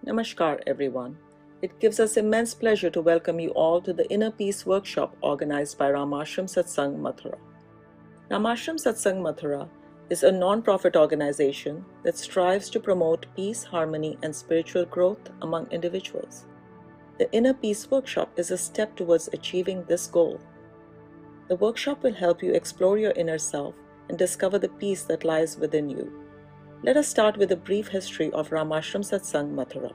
Namaskar everyone. It gives us immense pleasure to welcome you all to the Inner Peace Workshop organized by Ramashram Satsang Mathura. Ramashram Satsang Mathura is a non-profit organization that strives to promote peace, harmony and spiritual growth among individuals. The Inner Peace Workshop is a step towards achieving this goal. The workshop will help you explore your inner self and discover the peace that lies within you. Let us start with a brief history of Ramashram Satsang Mathura.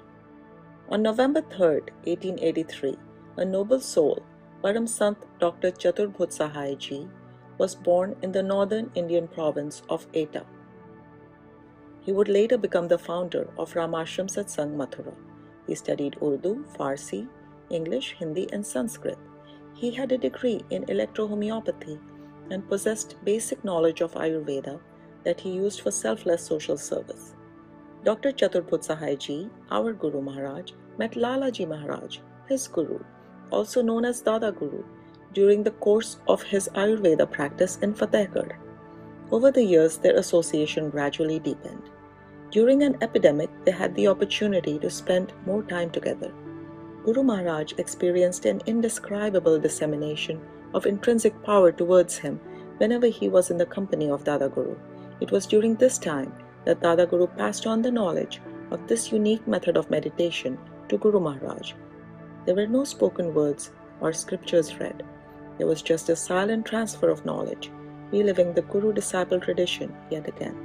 On November 3, 1883, a noble soul, Param Sant Dr. Chaturbhut Sahai Ji, was born in the northern Indian province of Etah. He would later become the founder of Ramashram Satsang Mathura. He studied Urdu, Farsi, English, Hindi and Sanskrit. He had a degree in electrohomeopathy and possessed basic knowledge of Ayurveda that he used for selfless social service. Dr. Chaturbhut Sahai Ji, our Guru Maharaj, met Lala Ji Maharaj, his Guru, also known as Dada Guru, during the course of his Ayurveda practice in Fatehgarh. Over the years, their association gradually deepened. During an epidemic, they had the opportunity to spend more time together. Guru Maharaj experienced an indescribable dissemination of intrinsic power towards him whenever he was in the company of Dada Guru. It was during this time that Dada Guru passed on the knowledge of this unique method of meditation to Guru Maharaj. There were no spoken words or scriptures read. There was just a silent transfer of knowledge, reliving the Guru-disciple tradition yet again.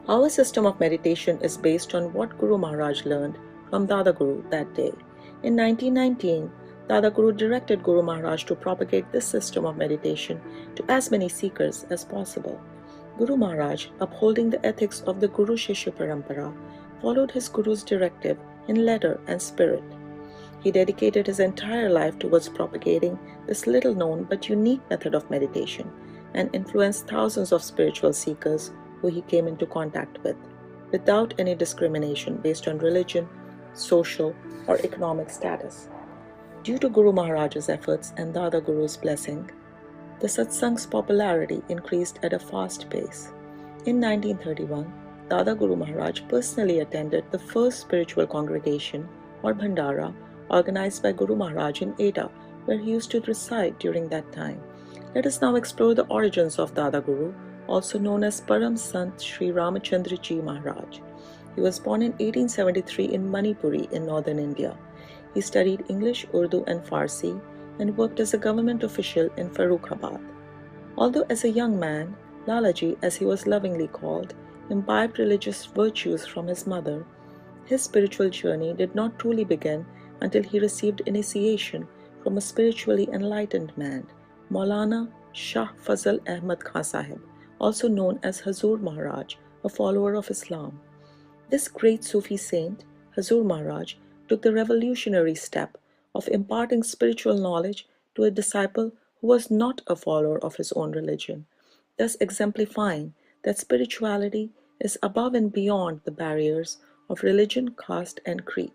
Our system of meditation is based on what Guru Maharaj learned from Dada Guru that day. In 1919, Dada Guru directed Guru Maharaj to propagate this system of meditation to as many seekers as possible. Guru Maharaj, upholding the ethics of the Guru Shishya Parampara, followed his Guru's directive in letter and spirit. He dedicated his entire life towards propagating this little-known but unique method of meditation and influenced thousands of spiritual seekers who he came into contact with, without any discrimination based on religion, social, or economic status. Due to Guru Maharaj's efforts and Dada Guru's blessing, the satsang's popularity increased at a fast pace. In 1931, Dada Guru Maharaj personally attended the first spiritual congregation, or Bhandara, organized by Guru Maharaj in Etah, where he used to reside during that time. Let us now explore the origins of Dada Guru, also known as Param Sant Sri Ramachandra Ji Maharaj. He was born in 1873 in Manipuri in northern India. He studied English, Urdu and Farsi and worked as a government official in Farrukhabad. Although as a young man, Lalaji, as he was lovingly called, imbibed religious virtues from his mother, his spiritual journey did not truly begin until he received initiation from a spiritually enlightened man, Maulana Shah Fazl Ahmad Khan Sahib, also known as Hazur Maharaj, a follower of Islam. This great Sufi saint, Hazur Maharaj, took the revolutionary step of imparting spiritual knowledge to a disciple who was not a follower of his own religion, thus exemplifying that spirituality is above and beyond the barriers of religion, caste and creed.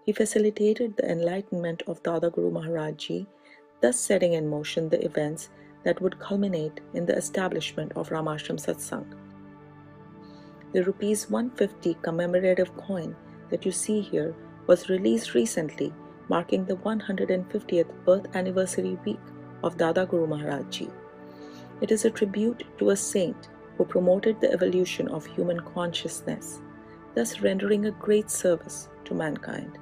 He facilitated the enlightenment of Dada Guru Maharaj Ji, thus setting in motion the events that would culminate in the establishment of Ramashram Satsang. The Rs 150 commemorative coin that you see here was released recently, marking the 150th birth anniversary week of Dada Guru Maharaj Ji. It is a tribute to a saint who promoted the evolution of human consciousness, thus rendering a great service to mankind,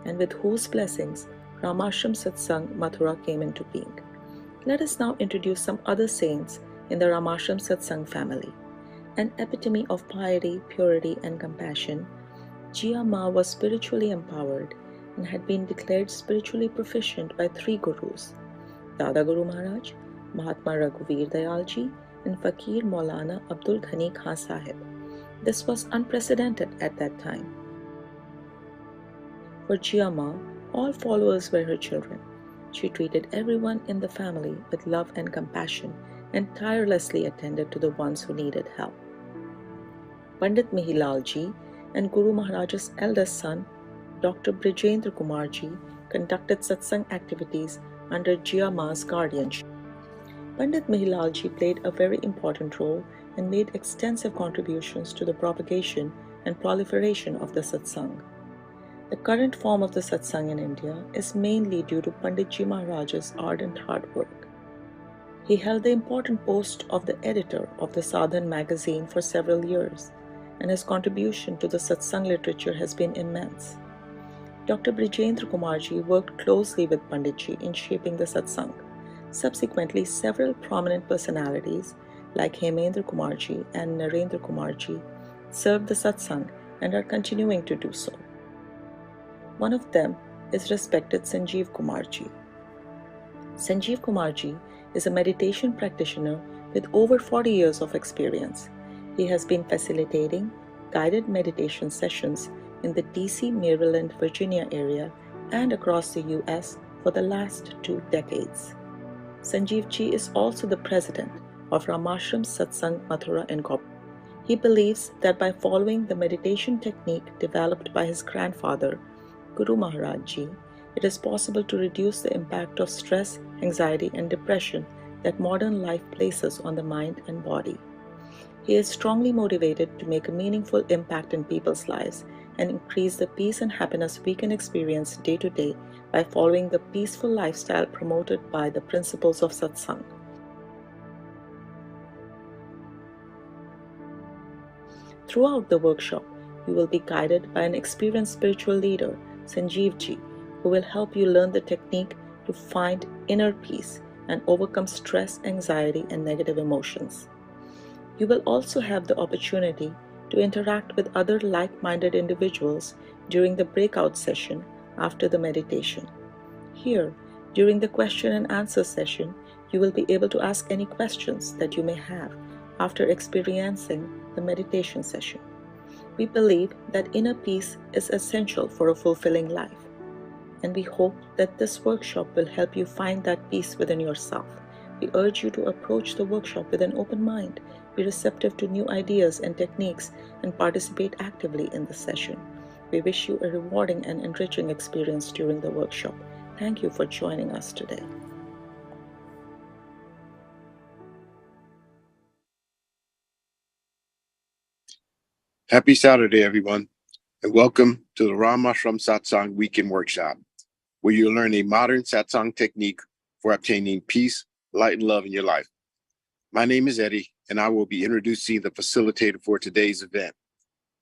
and with whose blessings Ramashram Satsang Mathura came into being. Let us now introduce some other saints in the Ramashram Satsang family. An epitome of piety, purity and compassion, Jia Ma was spiritually empowered and had been declared spiritually proficient by 3 gurus, Dada Guru Maharaj, Mahatma Raghuveer Dayal Ji and Fakir Maulana Abdul Ghani Khan Sahib. This was unprecedented at that time. For Jia Ma, all followers were her children. She treated everyone in the family with love and compassion and tirelessly attended to the ones who needed help. Pandit Mihilal Ji and Guru Maharaj's eldest son, Dr. Brijendra Kumar Ji, conducted satsang activities under Jia Ma's guardianship. Pandit Mihilal Ji played a very important role and made extensive contributions to the propagation and proliferation of the satsang. The current form of the satsang in India is mainly due to Panditji Maharaj's ardent hard work. He held the important post of the editor of the Sadhan magazine for several years, and his contribution to the satsang literature has been immense. Dr. Brijendra Kumarji worked closely with Panditji in shaping the satsang. Subsequently, several prominent personalities like Hemendra Kumarji and Narendra Kumarji served the satsang and are continuing to do so. One of them is respected Sanjeev Kumarji. Sanjeev Kumarji is a meditation practitioner with over 40 years of experience. He has been facilitating guided meditation sessions in the DC, Maryland, Virginia area and across the US for the last 2 decades. Sanjeev Ji is also the president of Ramashram Satsang Mathura Incorporated. He believes that by following the meditation technique developed by his grandfather, Guru Maharaj Ji, it is possible to reduce the impact of stress, anxiety, and depression that modern life places on the mind and body. He is strongly motivated to make a meaningful impact in people's lives and increase the peace and happiness we can experience day to day by following the peaceful lifestyle promoted by the principles of Satsang. Throughout the workshop, you will be guided by an experienced spiritual leader, Sanjeev Ji, who will help you learn the technique to find inner peace and overcome stress, anxiety, and negative emotions. You will also have the opportunity to interact with other like-minded individuals during the breakout session after the meditation. Here, during the question and answer session, you will be able to ask any questions that you may have after experiencing the meditation session. We believe that inner peace is essential for a fulfilling life, and we hope that this workshop will help you find that peace within yourself. We urge you to approach the workshop with an open mind, be receptive to new ideas and techniques, and participate actively in the session. We wish you a rewarding and enriching experience during the workshop. Thank you for joining us today. Happy Saturday, everyone, and welcome to the Ramashram Satsang Weekend Workshop, where you'll learn a modern Satsang technique for obtaining peace, light, and love in your life. My name is Eddie, and I will be introducing the facilitator for today's event.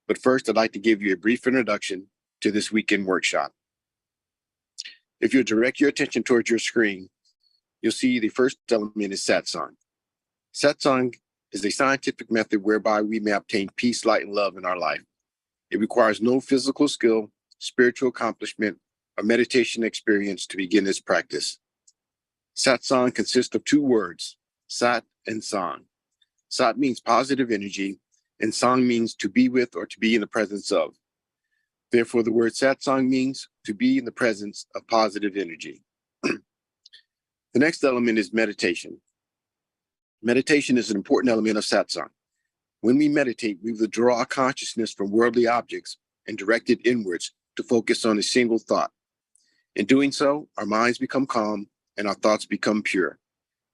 But first, I'd like to give you a brief introduction to this weekend workshop. If you direct your attention towards your screen, you'll see the first element is Satsang. Satsang is a scientific method whereby we may obtain peace, light, and love in our life. It requires no physical skill, spiritual accomplishment, or meditation experience to begin this practice. Satsang consists of 2 words, Sat and Sang. Sat means positive energy, and Sang means to be with or to be in the presence of. Therefore, the word Satsang means to be in the presence of positive energy. The next element is meditation. Meditation is an important element of Satsang. When we meditate, we withdraw our consciousness from worldly objects and direct it inwards to focus on a single thought. In doing so, our minds become calm and our thoughts become pure,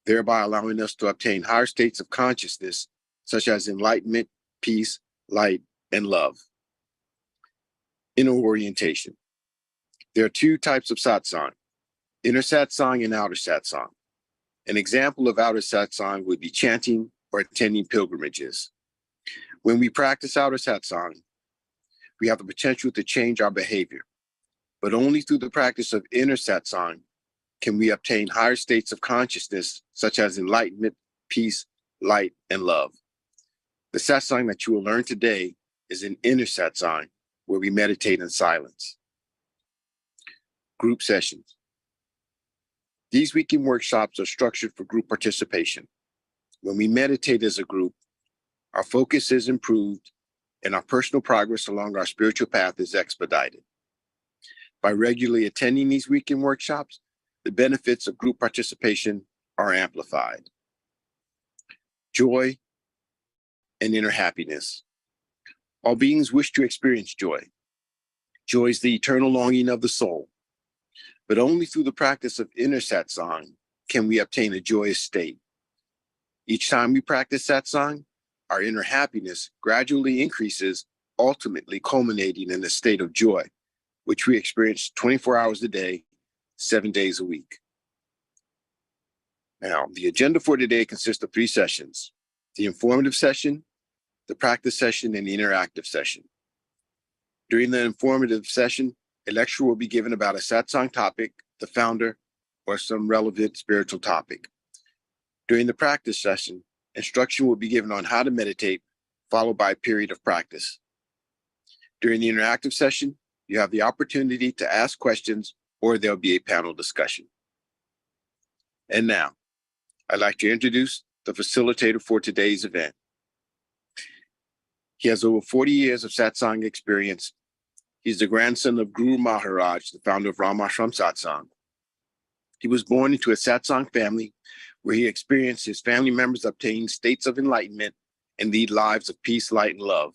thereby allowing us to obtain higher states of consciousness, such as enlightenment, peace, light, and love. Inner orientation. There are 2 types of Satsang, inner Satsang and outer Satsang. An example of outer Satsang would be chanting or attending pilgrimages. When we practice outer Satsang, we have the potential to change our behavior, but only through the practice of inner Satsang can we obtain higher states of consciousness, such as enlightenment, peace, light, and love. The Satsang that you will learn today is an inner Satsang, where we meditate in silence. Group sessions. These weekend workshops are structured for group participation. When we meditate as a group, our focus is improved and our personal progress along our spiritual path is expedited. By regularly attending these weekend workshops, the benefits of group participation are amplified. Joy and inner happiness. All beings wish to experience joy. Joy is the eternal longing of the soul. But only through the practice of inner Satsang can we obtain a joyous state. Each time we practice Satsang, our inner happiness gradually increases ultimately culminating in a state of joy, which we experience 24 hours a day, 7 days a week. Now, the agenda for today consists of 3 sessions: the informative session, the practice session, and the interactive session. During the informative session, a lecture will be given about a satsang topic, the founder, or some relevant spiritual topic. During the practice session, instruction will be given on how to meditate, followed by a period of practice. During the interactive session, you have the opportunity to ask questions, or there'll be a panel discussion. And now, I'd like to introduce the facilitator for today's event. He has over 40 years of satsang experience. He's the grandson of Guru Maharaj, the founder of Ramashram Satsang. He was born into a satsang family where he experienced his family members obtain states of enlightenment and lead lives of peace, light, and love.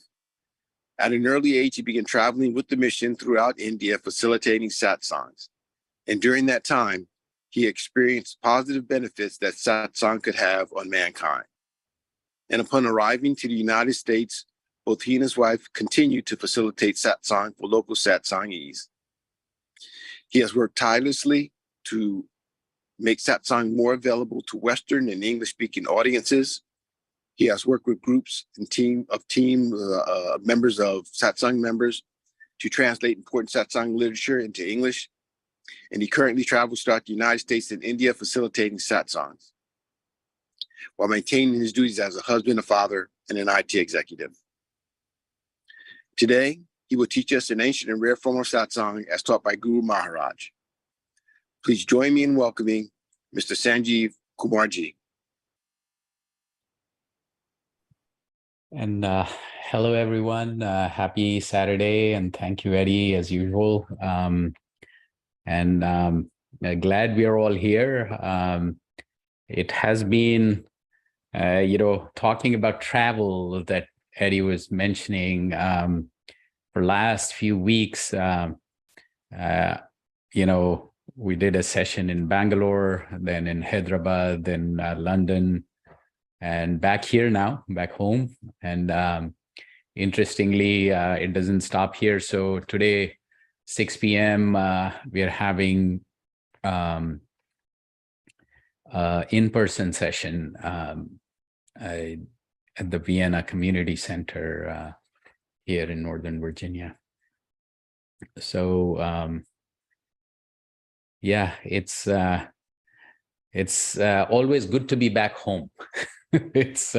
At an early age, he began traveling with the mission throughout India, facilitating satsangs. And during that time, he experienced positive benefits that satsang could have on mankind. And upon arriving to the United States, both he and his wife continued to facilitate satsang for local satsangees. He has worked tirelessly to make satsang more available to Western and English-speaking audiences. He has worked with groups and members of satsang members to translate important satsang literature into English. And he currently travels throughout the United States and India facilitating satsangs, while maintaining his duties as a husband, a father, and an IT executive. Today, he will teach us an ancient and rare form of satsang as taught by Guru Maharaj. Please join me in welcoming Mr. Sanjeev Kumarji. And hello, everyone. Happy Saturday, and thank you, Eddie, as usual. Glad we are all here. It has been, talking about travel that Eddie was mentioning for last few weeks. We did a session in Bangalore, then in Hyderabad, then London, and back here now, back home. And interestingly, it doesn't stop here. So today, 6 p.m., we are having in-person session at the Vienna Community Center here in Northern Virginia. So yeah, it's always good to be back home. It's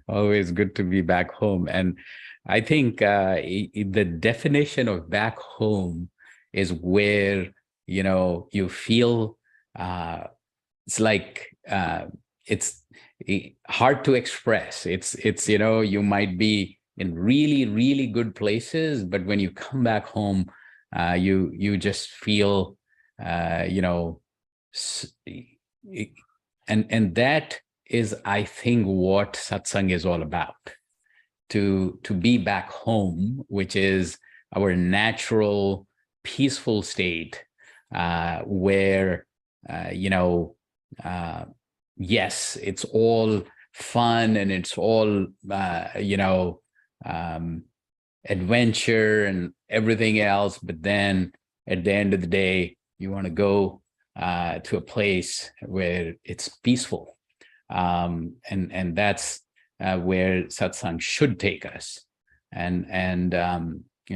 always good to be back home. And I think the definition of back home is where, you feel it's like it's hard to express. It's you might be in really, really good places, but when you come back home, you just feel, and that is, I think, what satsang is all about. To be back home, which is our natural, peaceful state, where yes, it's all fun and it's all adventure and everything else, but then at the end of the day, you want to go to a place where it's peaceful, and that's where satsang should take us. And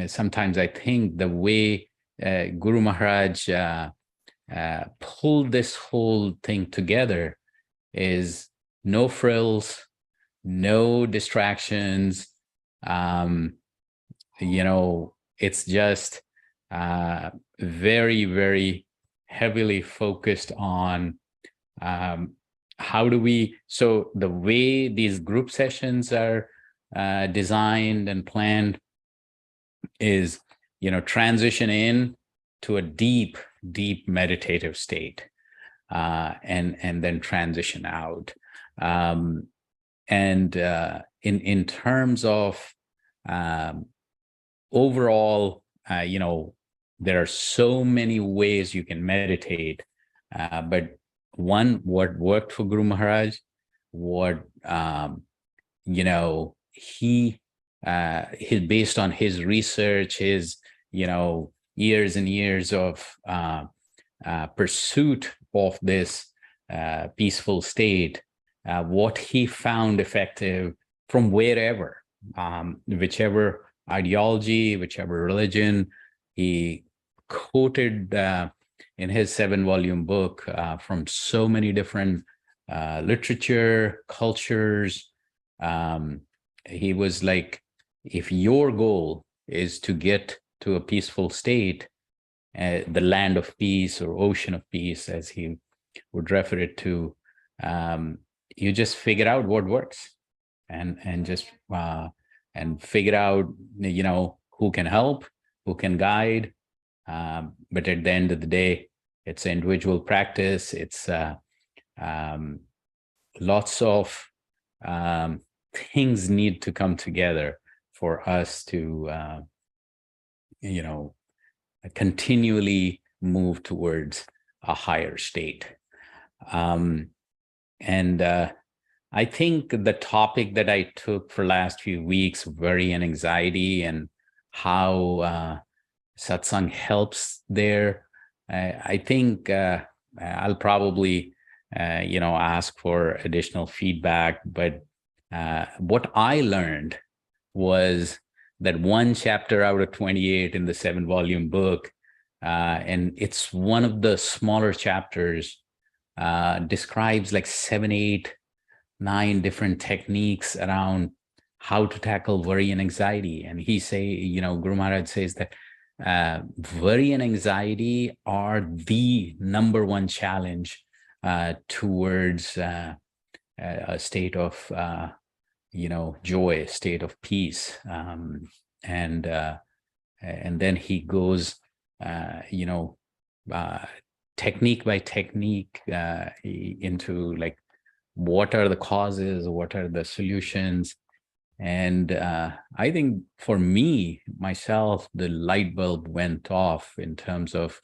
sometimes I think the way Guru Maharaj pulled this whole thing together is no frills, no distractions. It's just very, very heavily focused on how do we, so the way these group sessions are designed and planned is, transition in to a deep, deep meditative state, and then transition out. In terms of overall, there are so many ways you can meditate, but what worked for Guru Maharaj, he based on his research, his, years and years of pursuit of this peaceful state, what he found effective from wherever, whichever ideology, whichever religion. He quoted in his 7-volume book from so many different literature, cultures. He was like, if your goal is to get to a peaceful state, the land of peace or ocean of peace, as he would refer it to, you just figure out what works, and just and figure out, who can help, who can guide. But at the end of the day, it's individual practice. It's lots of things need to come together for us to, continually move towards a higher state. And I think the topic that I took for last few weeks, worry and anxiety, and how satsang helps there, I think I'll probably, ask for additional feedback. But what I learned was that one chapter out of 28 in the 7-volume book, and it's one of the smaller chapters, describes like 7, 8, 9 different techniques around how to tackle worry and anxiety. And Guru Maharaj says that worry and anxiety are the number one challenge towards a state of joy, a state of peace. And then he goes technique by technique into like, what are the causes, what are the solutions. And I think for me, myself, the light bulb went off in terms of,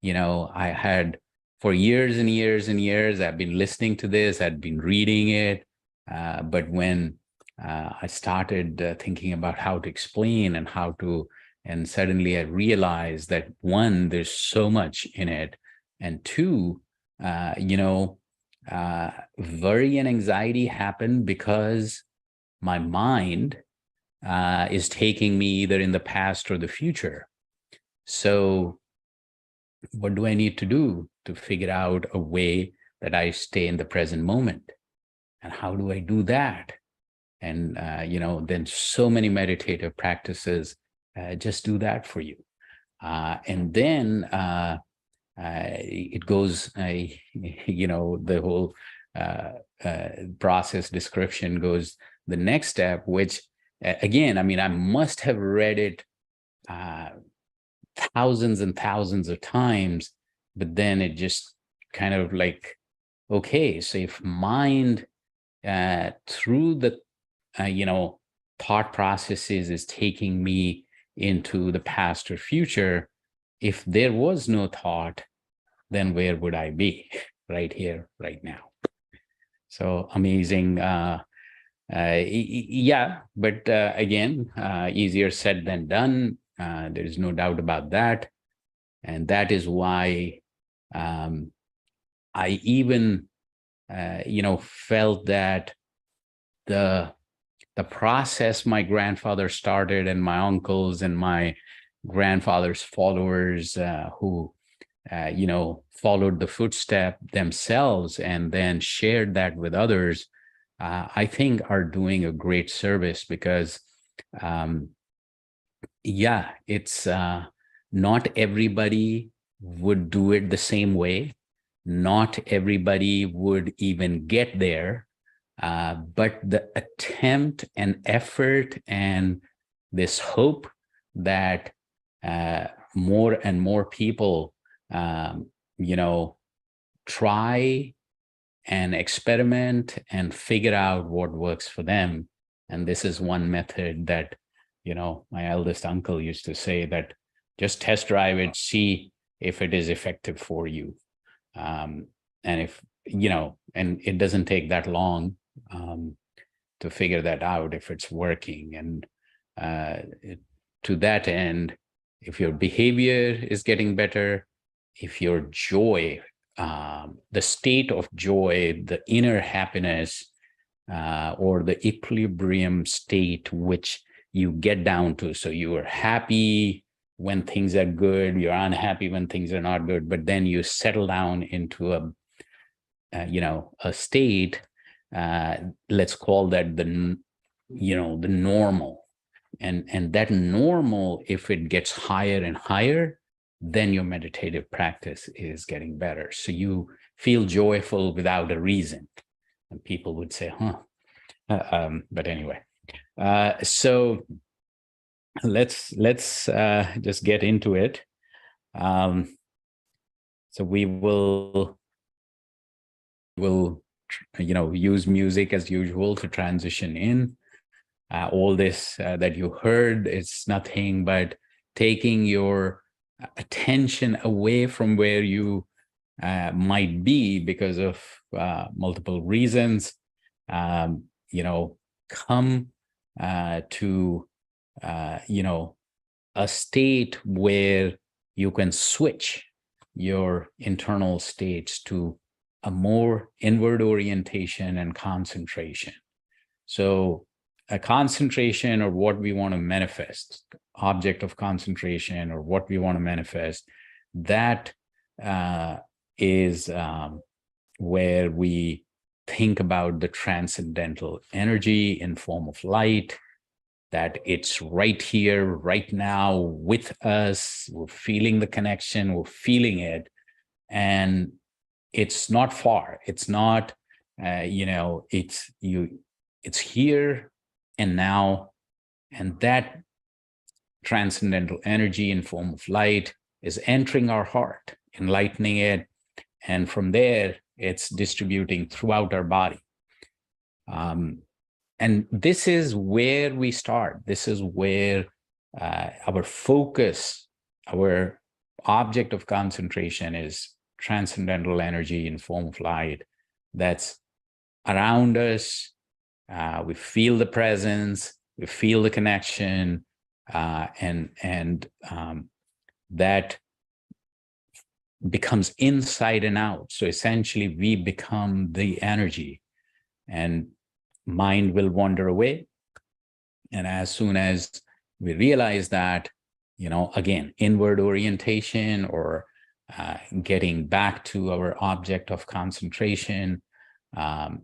I had, for years and years and years, I've been listening to this, I'd been reading it. But when I started thinking about how to explain and suddenly I realized that, one, there's so much in it. And two, worry and anxiety happen because my mind is taking me either in the past or the future. So what do I need to do to figure out a way that I stay in the present moment? And how do I do that? And, then so many meditative practices just do that for you. And then it goes, the whole process description goes the next step, which again, I must have read it thousands and thousands of times, but then it just kind of like, okay, so if mind through the, thought processes is taking me into the past or future, if there was no thought, then where would I be? Right here, right now. So amazing. Yeah, but again, easier said than done. There is no doubt about that. And that is why I even, felt that the process my grandfather started, and my uncles and my grandfather's followers who, followed the footstep themselves and then shared that with others, I think are doing a great service, because, it's not everybody would do it the same way. Not everybody would even get there. But the attempt and effort and this hope that more and more people, try and experiment and figure out what works for them. And this is one method that, my eldest uncle used to say, that just test drive it, see if it is effective for you. And if, and it doesn't take that long to figure that out if it's working. And uh, to that end, if your behavior is getting better, if your joy, the state of joy, the inner happiness, or the equilibrium state which you get down to. So you are happy when things are good, you're unhappy when things are not good, but then you settle down into a state, let's call that the normal. And that normal, if it gets higher and higher, then your meditative practice is getting better. So you feel joyful without a reason. And people would say, but anyway, so let's just get into it. So we will use music as usual to transition in. All this that you heard is nothing but taking your attention away from where you might be because of multiple reasons. Come to a state where you can switch your internal states to a more inward orientation and concentration. So a concentration, or what we want to manifest, object of concentration, or what we want to manifest, that is where we think about the transcendental energy in form of light, that it's right here, right now with us. We're feeling the connection, we're feeling it, and it's not far. It's not, it's here and now. And that transcendental energy in form of light is entering our heart, enlightening it. And from there, it's distributing throughout our body. And this is where we start. This is where our focus, our object of concentration is transcendental energy in form of light that's around us. We feel the presence, we feel the connection, and that becomes inside and out. So essentially, we become the energy, and mind will wander away. And as soon as we realize that, again, inward orientation, or getting back to our object of concentration, and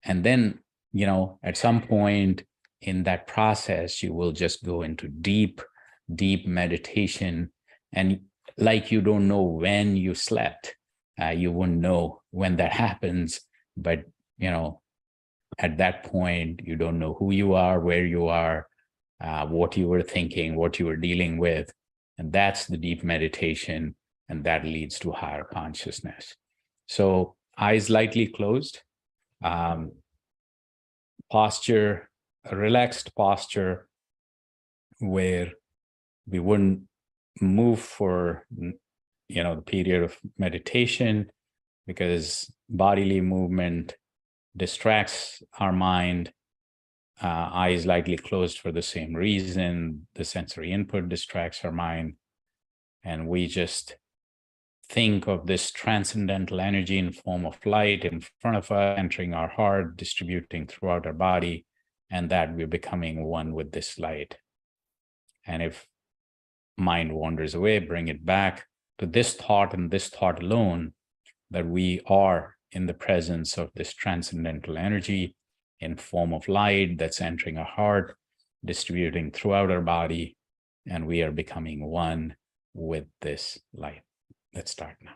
then, at some point in that process, you will just go into deep, deep meditation. And like you don't know when you slept, you wouldn't know when that happens, but, at that point, you don't know who you are, where you are, what you were thinking, what you were dealing with. And that's the deep meditation, and that leads to higher consciousness. So eyes lightly closed, posture, a relaxed posture where we wouldn't move for, the period of meditation, because bodily movement distracts our mind. Eyes lightly closed for the same reason. The sensory input distracts our mind. And we just think of this transcendental energy in form of light in front of us, entering our heart, distributing throughout our body, and that we're becoming one with this light. And if mind wanders away, bring it back to this thought and this thought alone, that we are in the presence of this transcendental energy in form of light that's entering our heart, distributing throughout our body, and we are becoming one with this light. Let's start now.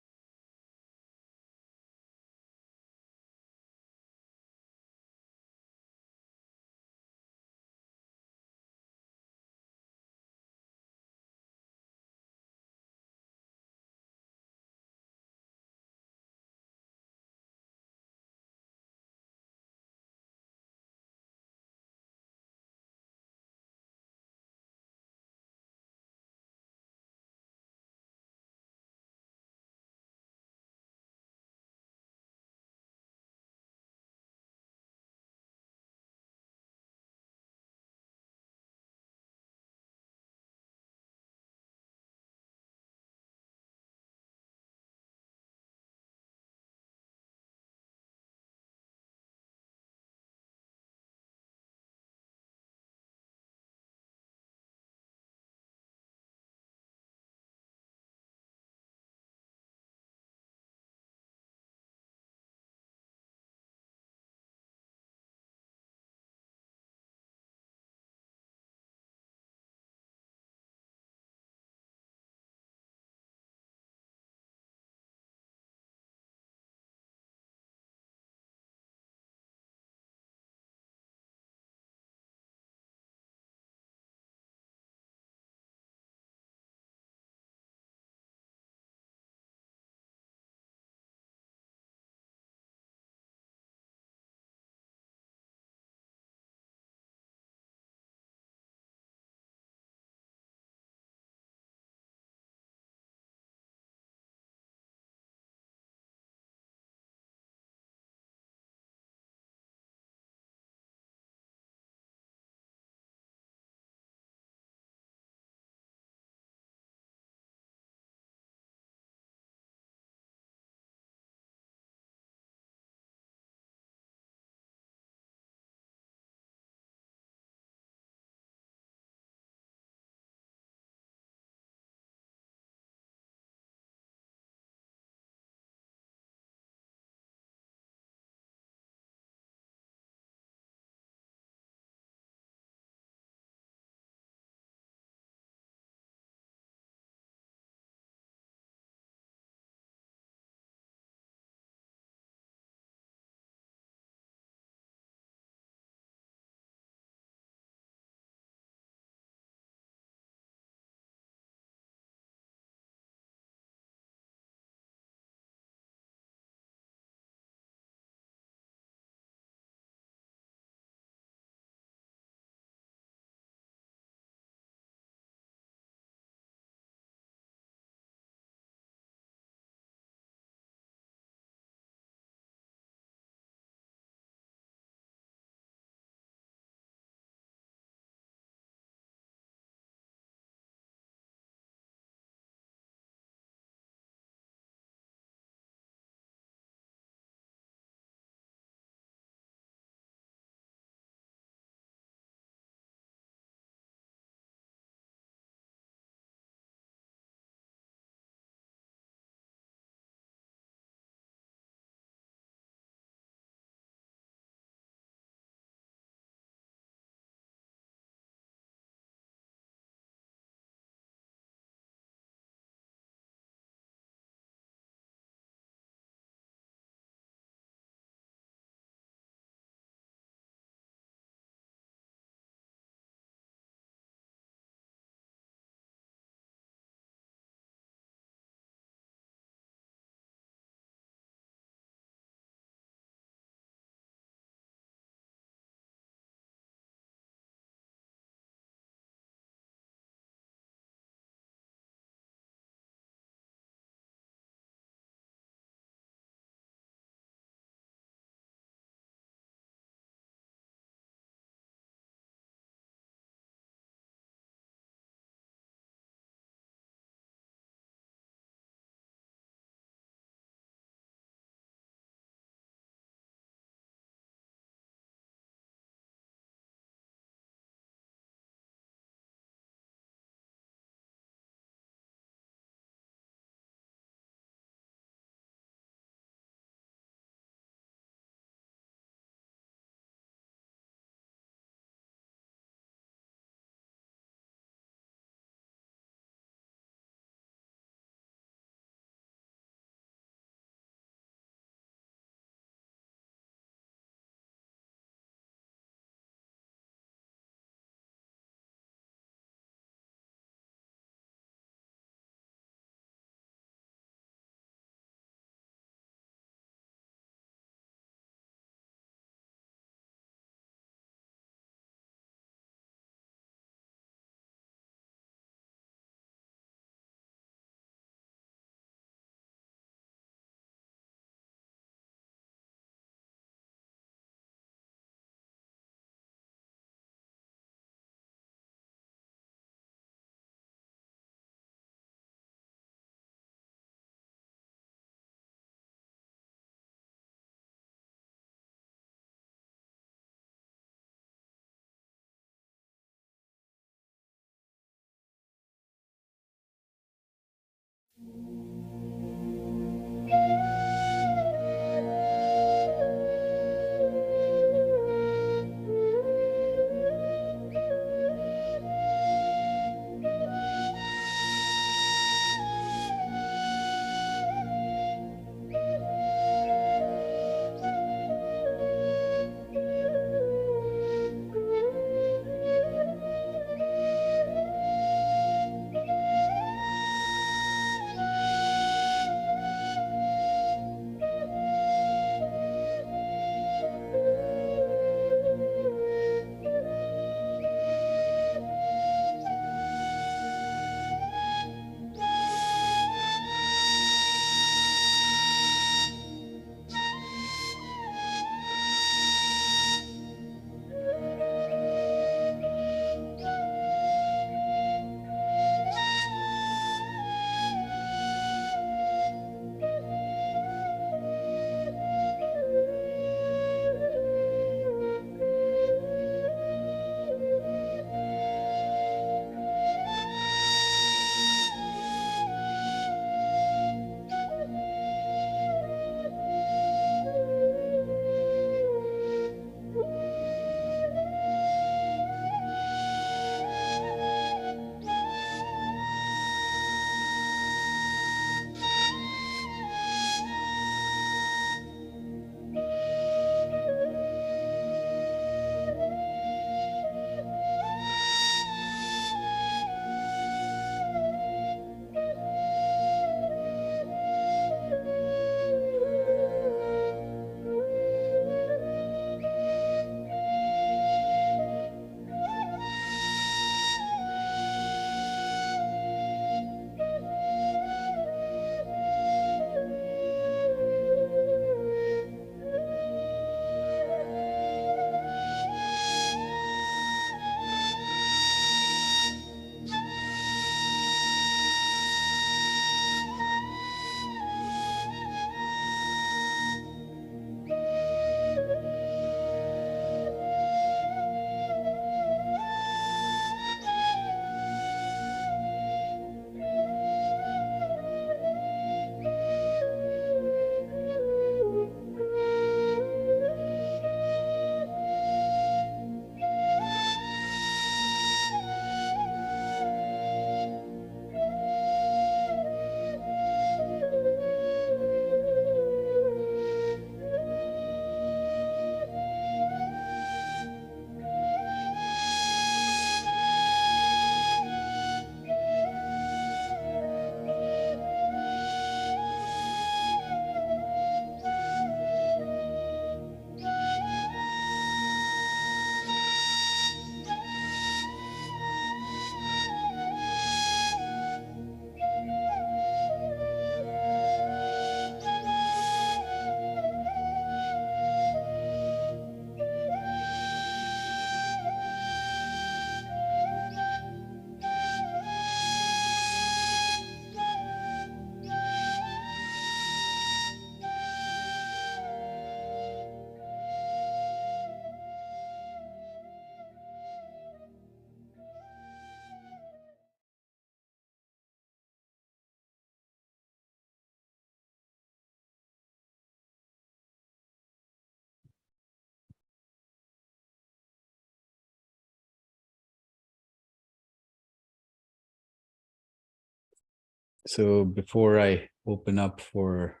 So before I open up for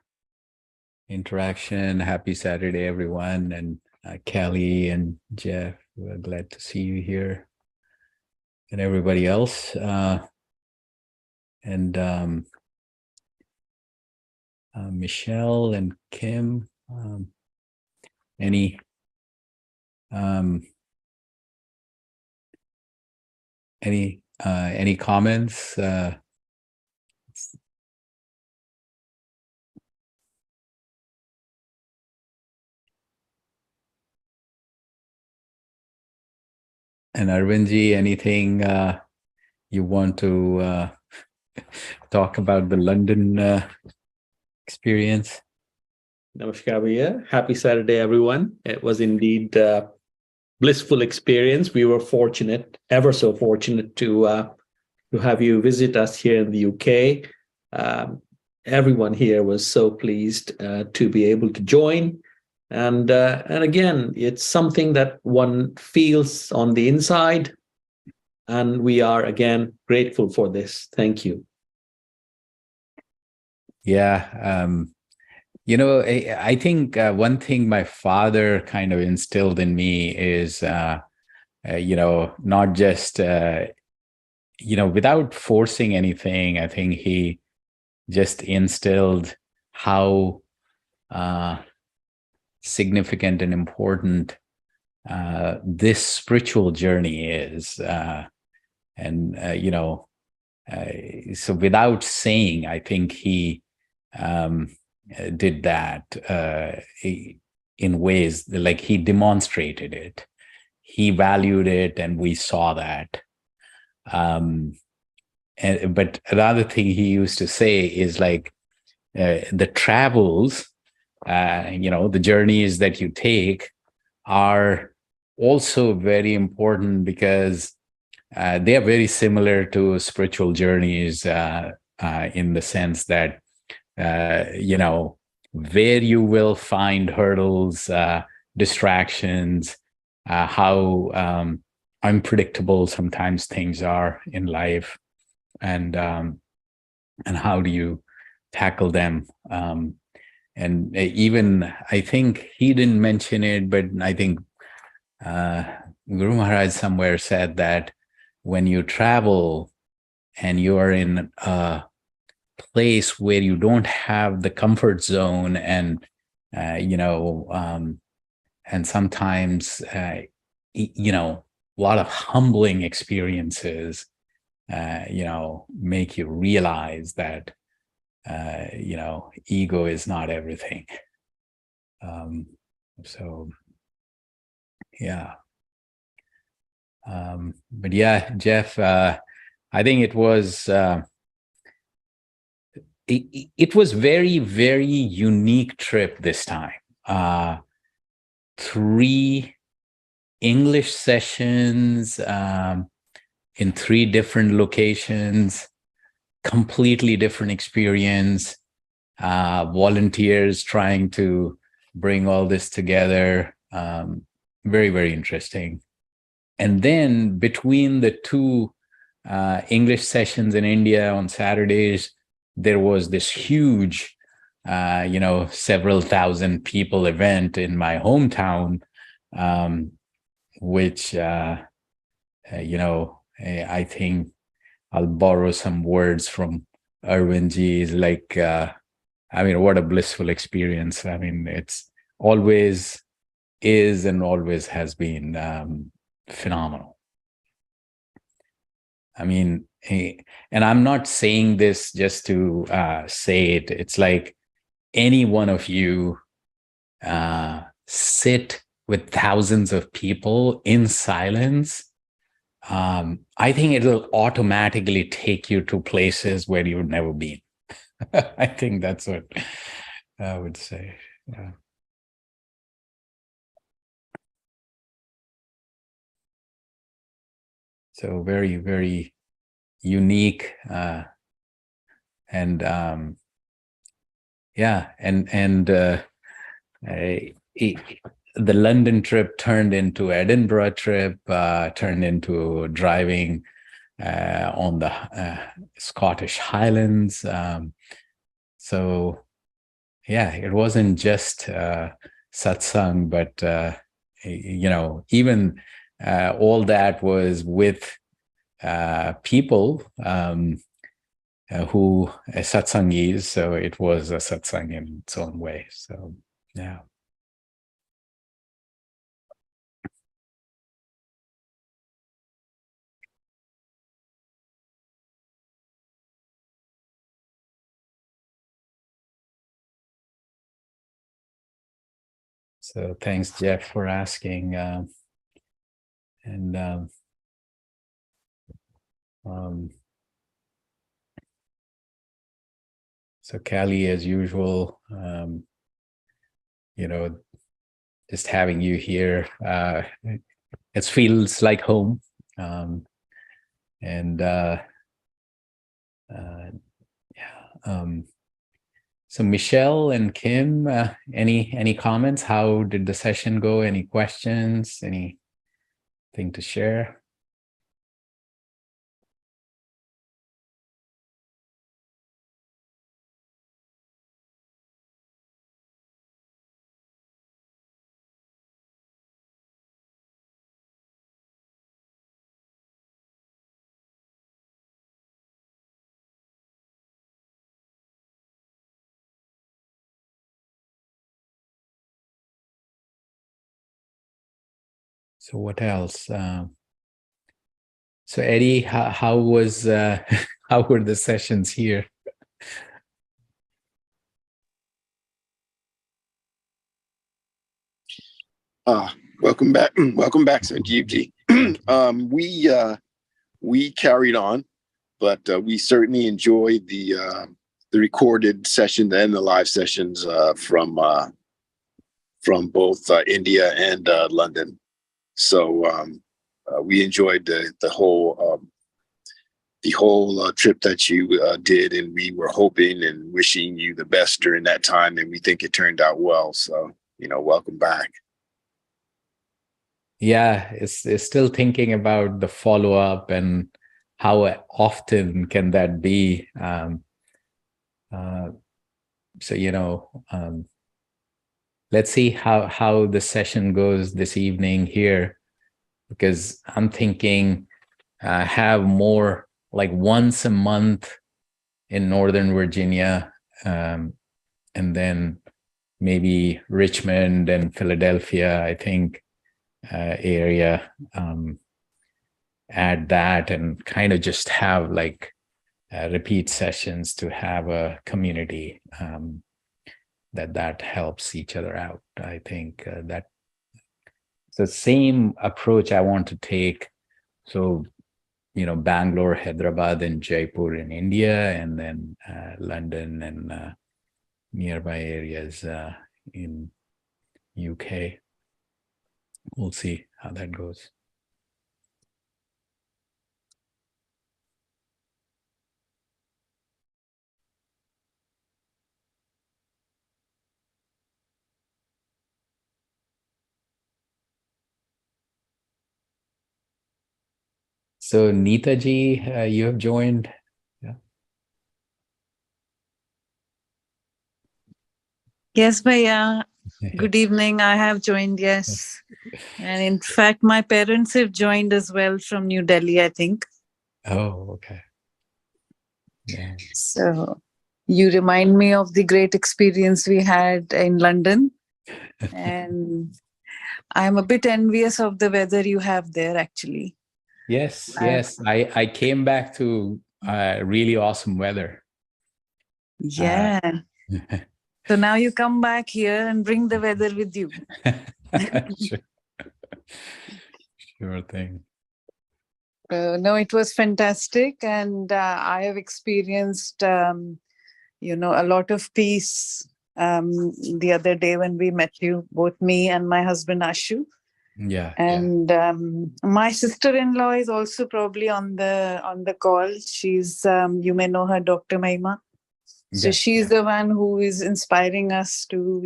interaction, happy Saturday, everyone. And Kelly and Jeff, we're glad to see you here. And everybody else. Michelle and Kim, any comments? And Arvindji, anything you want to talk about the London experience? Namaskar, Bhaiya. Happy Saturday, everyone. It was indeed a blissful experience. We were fortunate, ever so fortunate, to have you visit us here in the UK. everyone here was so pleased to be able to join. And again, it's something that one feels on the inside. And we are, again, grateful for this. Thank you. Yeah. I think one thing my father kind of instilled in me is, not just, without forcing anything. I think he just instilled how significant and important this spiritual journey is. So without saying, I think he did that in ways like he demonstrated it. He valued it, and we saw that. But another thing he used to say is like the travels, the journeys that you take are also very important because they are very similar to spiritual journeys in the sense that, where you will find hurdles, distractions, how unpredictable sometimes things are in life, and how do you tackle them. And even, I think he didn't mention it, but I think Guru Maharaj somewhere said that when you travel and you are in a place where you don't have the comfort zone, and and sometimes a lot of humbling experiences make you realize that ego is not everything. So yeah. But yeah, Jeff, I think it was it was very, very unique trip this time. 3 English sessions in 3 different locations, completely different experience. Volunteers trying to bring all this together. Very, very interesting. And then between the 2 English sessions in India on Saturdays, there was this huge, several thousand people event in my hometown, which, I think I'll borrow some words from Arvindji's, like, what a blissful experience. I mean, it's always is and always has been phenomenal. I mean, and I'm not saying this just to say it. It's like any one of you sit with thousands of people in silence. I think it'll automatically take you to places where you've never been. I think that's what I would say. Yeah. So very, very unique, and the London trip turned into Edinburgh trip, turned into driving on the Scottish Highlands. So yeah, it wasn't just satsang, but even all that was with people who satsangis, so it was a satsang in its own way. So yeah. So thanks, Jeff, for asking. So Callie, as usual, just having you here, it feels like home. So Michelle and Kim, any comments? How did the session go? Any questions? Anything to share? So what else? So Eddie, how was how were the sessions here? Welcome back. Welcome back, Sanjeev ji. We carried on, but we certainly enjoyed the recorded session and the live sessions from both India and London. So we enjoyed the whole trip that you did, and we were hoping and wishing you the best during that time, and we think it turned out well. So, welcome back. Yeah, it's still thinking about the follow-up and how often can that be. So, let's see how the session goes this evening here, because I'm thinking have more like once a month in Northern Virginia, and then maybe Richmond and Philadelphia, I think, area, add that and kind of just have like repeat sessions to have a community that helps each other out. I think that's the same approach I want to take. So, Bangalore, Hyderabad, and Jaipur in India, and then London and nearby areas in UK. We'll see how that goes. So Neeta ji, you have joined. Yeah. Yes, Bhaiya. Good evening. I have joined, yes. And in fact, my parents have joined as well from New Delhi, I think. Oh, okay. Yeah. So you remind me of the great experience we had in London. And I'm a bit envious of the weather you have there, actually. Yes. I came back to really awesome weather. Yeah. So now you come back here and bring the weather with you. Sure thing. No, it was fantastic. And I have experienced, a lot of peace the other day when we met you, both me and my husband, Ashu. Yeah. And my sister-in-law is also probably on the call. She's, you may know her, Dr. Mahima. So she's the one who is inspiring us to,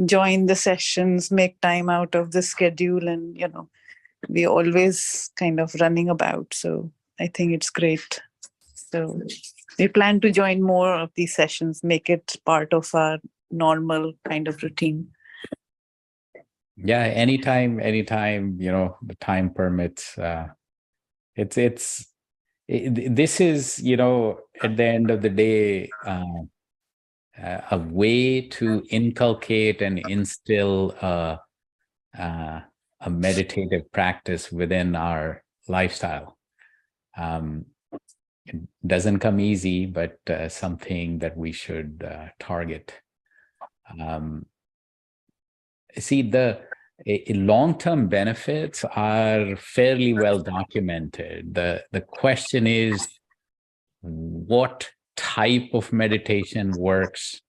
join the sessions, make time out of the schedule, and, we're always kind of running about. So I think it's great. So we plan to join more of these sessions, make it part of our normal kind of routine. Yeah, anytime, the time permits. This is, at the end of the day, a way to inculcate and instill a meditative practice within our lifestyle. It doesn't come easy, but something that we should target. See, the long-term benefits are fairly well documented. The question is, what type of meditation works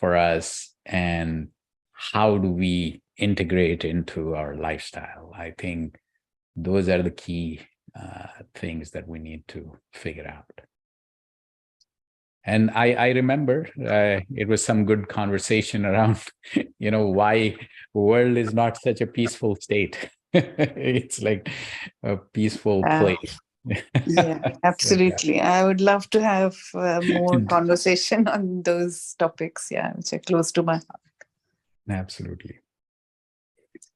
for us, and how do we integrate into our lifestyle? I think those are the key things that we need to figure out. And I remember it was some good conversation around, why the world is not such a peaceful state. It's like a peaceful place. Yeah, So, absolutely. I would love to have more conversation on those topics, which are close to my heart. Absolutely.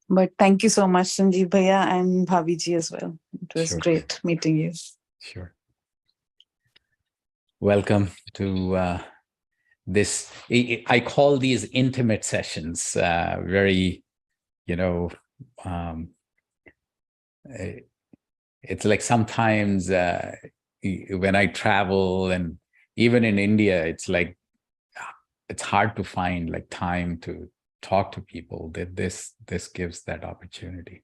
But thank you so much, Sanjeev Bhaiya and Bhaviji as well. It was Sure. great meeting you. Sure. Welcome to this. I call these intimate sessions very, it's like sometimes when I travel, and even in India, it's like it's hard to find like time to talk to people. That this gives that opportunity.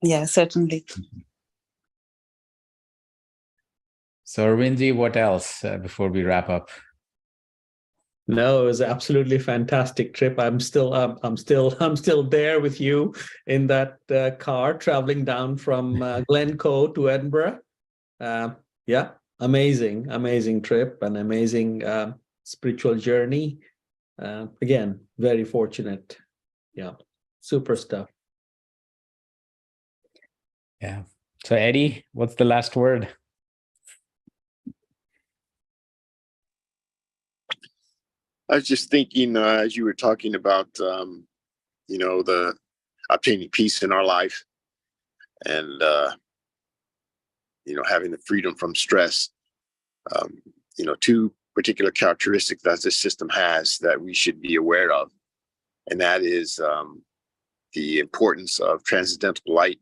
Yeah, certainly. So Arvindji, what else before we wrap up? No, it was absolutely fantastic trip. I'm still there with you in that car traveling down from Glencoe to Edinburgh. Yeah, amazing trip, an amazing spiritual journey. Again, very fortunate. Yeah, super stuff. Yeah. So Eddie, what's the last word? I was just thinking as you were talking about, the obtaining peace in our life and, having the freedom from stress, two particular characteristics that this system has that we should be aware of. And that is the importance of transcendental light,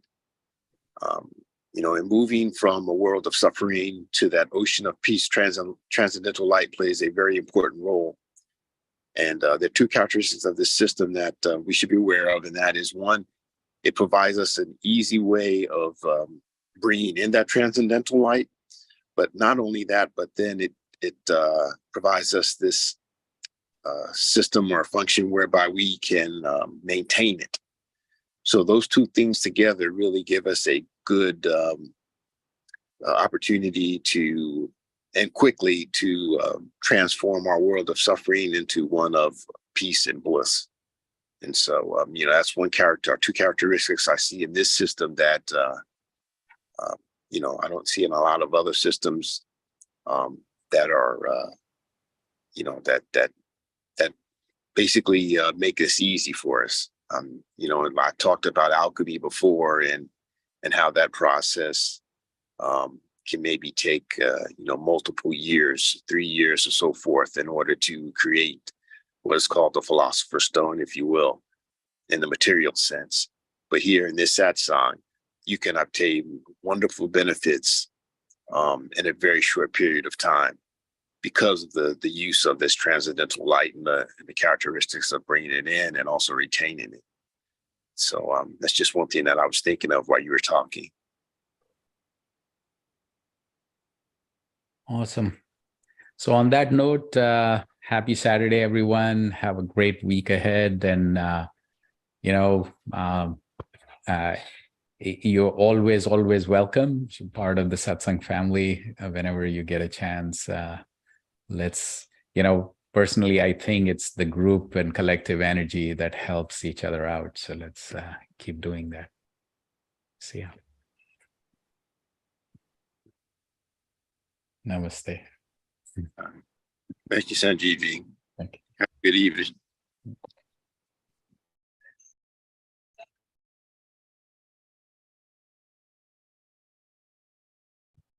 and moving from a world of suffering to that ocean of peace. Transcendental light plays a very important role. And there are two characteristics of this system that we should be aware of. And that is, one, it provides us an easy way of bringing in that transcendental light. But not only that, but then it provides us this system or function whereby we can maintain it. So those two things together really give us a good opportunity to, and quickly to transform our world of suffering into one of peace and bliss. And so, that's one character, or two characteristics I see in this system that, I don't see in a lot of other systems that are, that basically make this easy for us. And I talked about alchemy before, and how that process can maybe take multiple years, 3 years or so forth, in order to create what is called the philosopher's stone, if you will, in the material sense. But here in this satsang, you can obtain wonderful benefits in a very short period of time because of the use of this transcendental light and the characteristics of bringing it in and also retaining it. So that's just one thing that I was thinking of while you were talking. Awesome. So on that note, happy Saturday, everyone. Have a great week ahead. And, you're always welcome. You're part of the Satsang family. Whenever you get a chance, let's, personally, I think it's the group and collective energy that helps each other out. So let's keep doing that. See ya. Namaste. Thank you, Sanjeev. Thank you. Have a good evening.